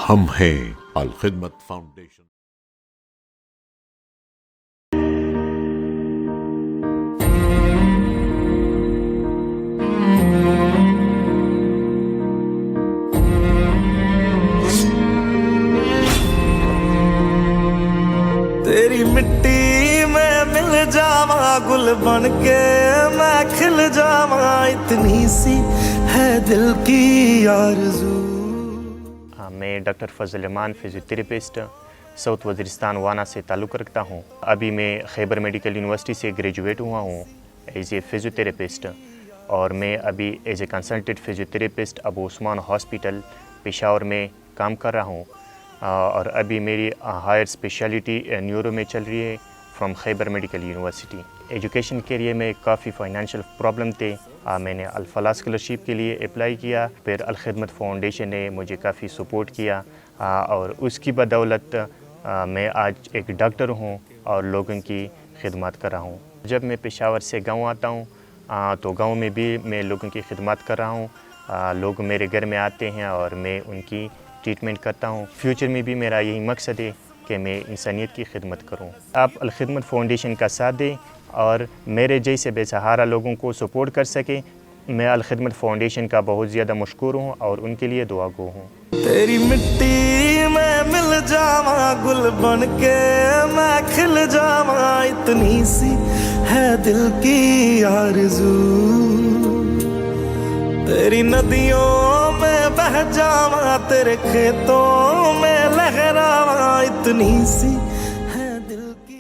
ہم ہیں الخدمت فاؤنڈیشن۔ تیری مٹی میں مل جاواں، گل بن کے میں کھل جاواں، اتنی سی ہے دل کی آرزو۔ میں ڈاکٹر فضل امان فزیوتھراپسٹ ساؤتھ وزیرستان وانا سے تعلق رکھتا ہوں۔ ابھی میں خیبر میڈیکل یونیورسٹی سے گریجویٹ ہوا ہوں ایز اے فزیوتھراپسٹ، اور میں ابھی as a consultant physiotherapist Abu Usman hospital Peshawar میں کام کر رہا ہوں، اور ابھی میری ہائر اسپیشلٹی نیورو میں چل رہی ہے from Khyber medical university. Education کے لیے میں کافی فائنینشیل پرابلم تھے، میں نے الفلاح اسکالرشپ کے لیے اپلائی کیا، پھر الخدمت فاؤنڈیشن نے مجھے کافی سپورٹ کیا، اور اس کی بدولت میں آج ایک ڈاکٹر ہوں اور لوگوں کی خدمات کر رہا ہوں۔ جب میں پشاور سے گاؤں آتا ہوں تو گاؤں میں بھی میں لوگوں کی خدمات کر رہا ہوں، لوگ میرے گھر میں آتے ہیں اور میں ان کی ٹریٹمنٹ کرتا ہوں۔ فیوچر میں بھی میرا یہی مقصد ہے کہ میں انسانیت کی خدمت کروں۔ آپ الخدمت فاؤنڈیشن کا ساتھ دیں اور میرے جیسے بے سہارا لوگوں کو سپورٹ کر سکیں۔ میں الخدمت فاؤنڈیشن کا بہت زیادہ مشکور ہوں اور ان کے لیے دعا گو ہوں۔ تیری مٹی میں مل جاواں، گل بن کے میں کھل جاواں، اتنی سی ہے دل کی آرزو۔ تیری ندیوں میں بہہ جاواں، تیرے کھیتوں میں لہراواں، اتنی سی